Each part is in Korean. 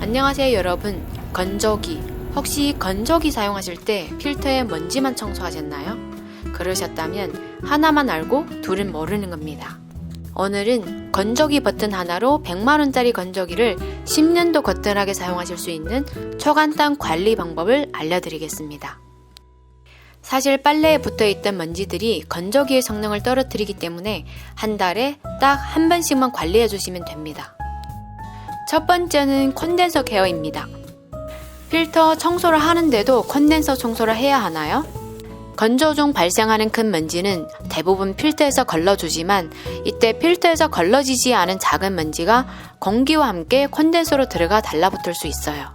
안녕하세요 여러분. 건조기. 혹시 건조기 사용하실 때 필터에 먼지만 청소하셨나요? 그러셨다면 하나만 알고 둘은 모르는 겁니다. 오늘은 건조기 버튼 하나로 100만원짜리 건조기를 10년도 거뜬하게 사용하실 수 있는 초간단 관리 방법을 알려드리겠습니다. 사실 빨래에 붙어있던 먼지들이 건조기의 성능을 떨어뜨리기 때문에 한 달에 딱 한 번씩만 관리해 주시면 됩니다. 첫 번째는 콘덴서 케어입니다. 필터 청소를 하는데도 콘덴서 청소를 해야 하나요? 건조 중 발생하는 큰 먼지는 대부분 필터에서 걸러주지만 이때 필터에서 걸러지지 않은 작은 먼지가 공기와 함께 콘덴서로 들어가 달라붙을 수 있어요.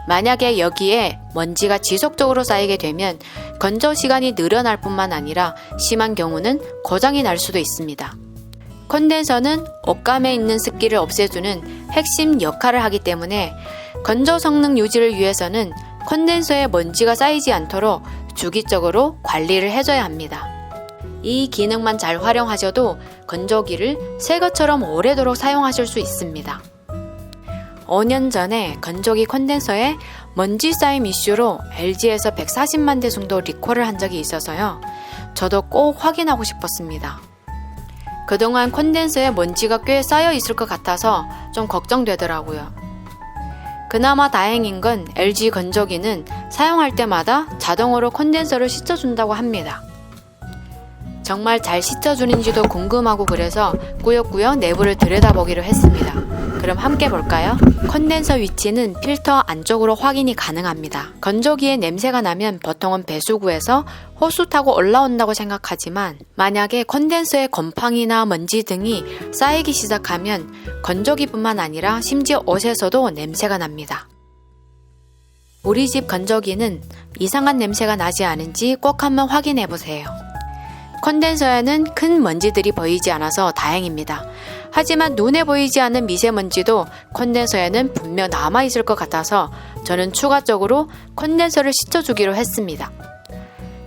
만약에 여기에 먼지가 지속적으로 쌓이게 되면 건조 시간이 늘어날 뿐만 아니라 심한 경우는 고장이 날 수도 있습니다. 콘덴서는 옷감에 있는 습기를 없애주는 핵심 역할을 하기 때문에 건조 성능 유지를 위해서는 콘덴서에 먼지가 쌓이지 않도록 주기적으로 관리를 해줘야 합니다. 이 기능만 잘 활용하셔도 건조기를 새 것처럼 오래도록 사용하실 수 있습니다. 5년 전에 건조기 콘덴서에 먼지 쌓임 이슈로 LG에서 140만 대 정도 리콜을 한 적이 있어서요. 저도 꼭 확인하고 싶었습니다. 그동안 콘덴서에 먼지가 꽤 쌓여 있을 것 같아서 좀 걱정되더라고요. 그나마 다행인 건 LG 건조기는 사용할 때마다 자동으로 콘덴서를 씻어준다고 합니다. 정말 잘 씻어주는지도 궁금하고 그래서 꾸역꾸역 내부를 들여다보기로 했습니다. 그럼 함께 볼까요? 콘덴서 위치는 필터 안쪽으로 확인이 가능합니다. 건조기에 냄새가 나면 보통은 배수구에서 호수 타고 올라온다고 생각하지만 만약에 콘덴서에 곰팡이나 먼지 등이 쌓이기 시작하면 건조기뿐만 아니라 심지어 옷에서도 냄새가 납니다. 우리 집 건조기는 이상한 냄새가 나지 않은지 꼭 한번 확인해 보세요. 콘덴서에는 큰 먼지들이 보이지 않아서 다행입니다. 하지만 눈에 보이지 않는 미세먼지도 콘덴서에는 분명 남아있을 것 같아서 저는 추가적으로 콘덴서를 씻어주기로 했습니다.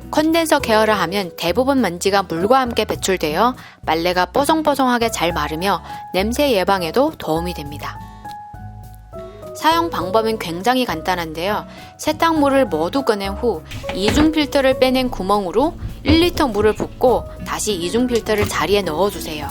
콘덴서 케어를 하면 대부분 먼지가 물과 함께 배출되어 빨래가 뽀송뽀송하게 잘 마르며 냄새 예방에도 도움이 됩니다. 사용 방법은 굉장히 간단한데요. 세탁물을 모두 꺼낸 후 이중 필터를 빼낸 구멍으로 1리터 물을 붓고 다시 이중 필터를 자리에 넣어주세요.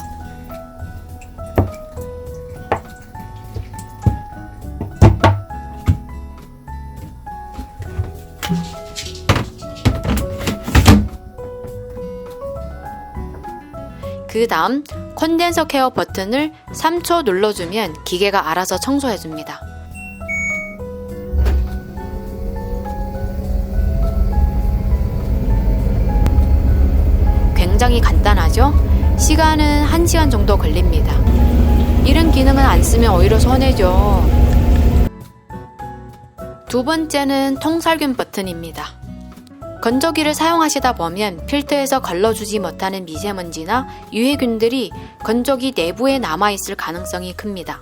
그 다음 콘덴서 케어 버튼을 3초 눌러주면 기계가 알아서 청소해줍니다. 굉장히 간단하죠? 시간은 1시간 정도 걸립니다. 이런 기능은 안 쓰면 오히려 손해죠. 두 번째는 통살균 버튼입니다. 건조기를 사용하시다 보면 필터에서 걸러주지 못하는 미세먼지나 유해균들이 건조기 내부에 남아있을 가능성이 큽니다.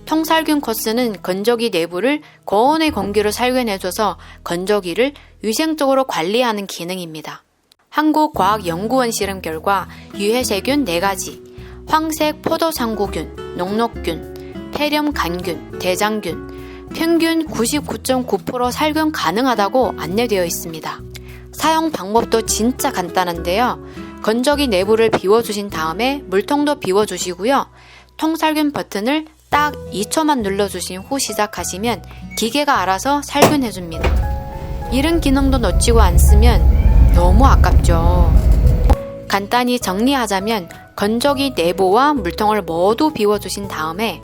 통살균 코스는 건조기 내부를 고온의 공기로 살균해줘서 건조기를 위생적으로 관리하는 기능입니다. 한국과학연구원 실험 결과 유해세균 4가지, 황색 포도상구균, 녹록균, 폐렴 간균, 대장균, 평균 99.9% 살균 가능하다고 안내되어 있습니다. 사용 방법도 진짜 간단한데요. 건조기 내부를 비워주신 다음에 물통도 비워주시고요. 통살균 버튼을 딱 2초만 눌러주신 후 시작하시면 기계가 알아서 살균해줍니다. 이런 기능도 놓치고 안 쓰면 너무 아깝죠. 간단히 정리하자면 건조기 내부와 물통을 모두 비워주신 다음에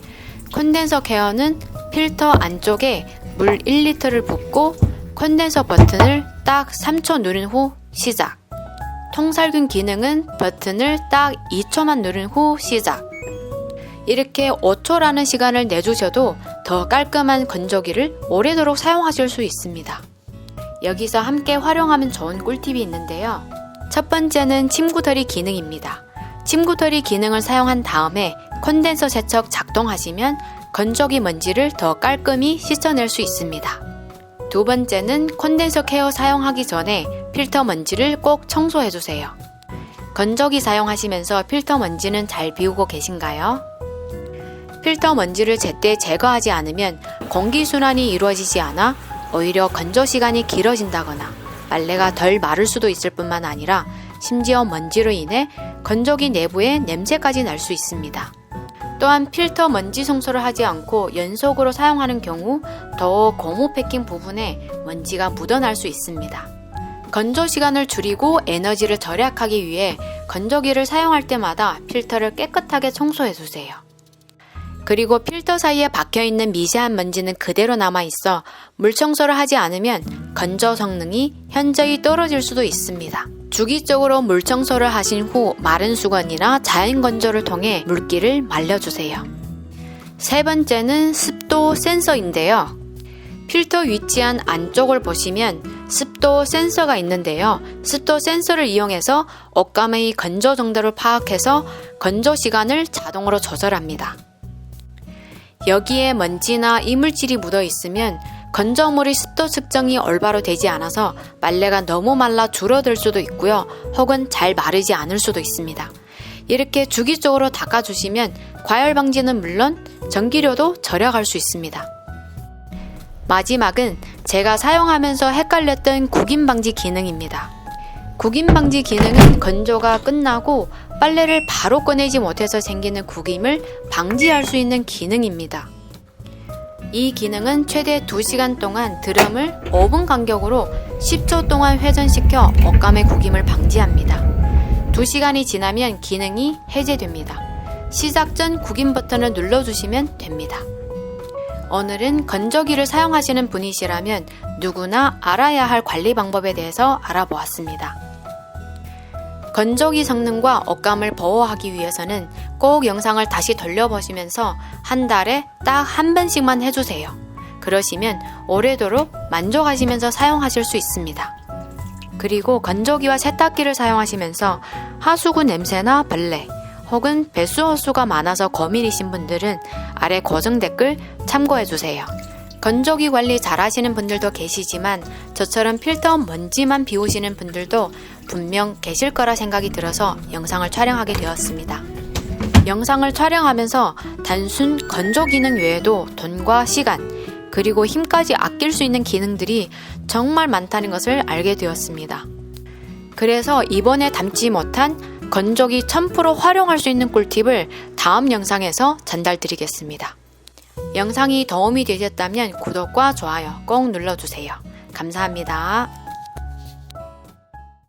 콘덴서 케어는 필터 안쪽에 물 1리터를 붓고 콘덴서 버튼을 딱 3초 누른 후 시작. 통살균 기능은 버튼을 딱 2초만 누른 후 시작. 이렇게 5초라는 시간을 내주셔도 더 깔끔한 건조기를 오래도록 사용하실 수 있습니다. 여기서 함께 활용하면 좋은 꿀팁이 있는데요. 첫 번째는 침구털이 기능입니다. 침구털이 기능을 사용한 다음에 콘덴서 세척 작동하시면 건조기 먼지를 더 깔끔히 씻어낼 수 있습니다. 두 번째는 콘덴서 케어 사용하기 전에 필터 먼지를 꼭 청소해주세요. 건조기 사용하시면서 필터 먼지는 잘 비우고 계신가요? 필터 먼지를 제때 제거하지 않으면 공기순환이 이루어지지 않아 오히려 건조 시간이 길어진다거나 빨래가 덜 마를 수도 있을 뿐만 아니라 심지어 먼지로 인해 건조기 내부에 냄새까지 날 수 있습니다. 또한 필터 먼지 청소를 하지 않고 연속으로 사용하는 경우 더 고무 패킹 부분에 먼지가 묻어날 수 있습니다. 건조 시간을 줄이고 에너지를 절약하기 위해 건조기를 사용할 때마다 필터를 깨끗하게 청소해 주세요. 그리고 필터 사이에 박혀있는 미세한 먼지는 그대로 남아있어 물 청소를 하지 않으면 건조 성능이 현저히 떨어질 수도 있습니다. 주기적으로 물 청소를 하신 후 마른 수건이나 자연 건조를 통해 물기를 말려주세요. 세 번째는 습도 센서인데요. 필터 위치한 안쪽을 보시면 습도 센서가 있는데요. 습도 센서를 이용해서 옷감의 건조 정도를 파악해서 건조 시간을 자동으로 조절합니다. 여기에 먼지나 이물질이 묻어 있으면 건조물의 습도 측정이 올바로 되지 않아서 빨래가 너무 말라 줄어들 수도 있고요. 혹은 잘 마르지 않을 수도 있습니다. 이렇게 주기적으로 닦아주시면 과열 방지는 물론 전기료도 절약할 수 있습니다. 마지막은 제가 사용하면서 헷갈렸던 구김 방지 기능입니다. 구김 방지 기능은 건조가 끝나고 빨래를 바로 꺼내지 못해서 생기는 구김을 방지할 수 있는 기능입니다. 이 기능은 최대 2시간 동안 드럼을 5분 간격으로 10초 동안 회전시켜 옷감의 구김을 방지합니다. 2시간이 지나면 기능이 해제됩니다. 시작 전 구김 버튼을 눌러주시면 됩니다. 오늘은 건조기를 사용하시는 분이시라면 누구나 알아야 할 관리 방법에 대해서 알아보았습니다. 건조기 성능과 옷감을 보호하기 위해서는 꼭 영상을 다시 돌려보시면서 한 달에 딱 한 번씩만 해주세요. 그러시면 오래도록 만족하시면서 사용하실 수 있습니다. 그리고 건조기와 세탁기를 사용하시면서 하수구 냄새나 벌레 혹은 배수 호수가 많아서 고민이신 분들은 아래 고정 댓글 참고해주세요. 건조기 관리 잘 하시는 분들도 계시지만 저처럼 필터 먼지만 비우시는 분들도 분명 계실 거라 생각이 들어서 영상을 촬영하게 되었습니다. 영상을 촬영하면서 단순 건조 기능 외에도 돈과 시간 그리고 힘까지 아낄 수 있는 기능들이 정말 많다는 것을 알게 되었습니다. 그래서 이번에 담지 못한 건조기 1000% 활용할 수 있는 꿀팁을 다음 영상에서 전달드리겠습니다. 영상이 도움이 되셨다면 구독과 좋아요 꼭 눌러주세요. 감사합니다.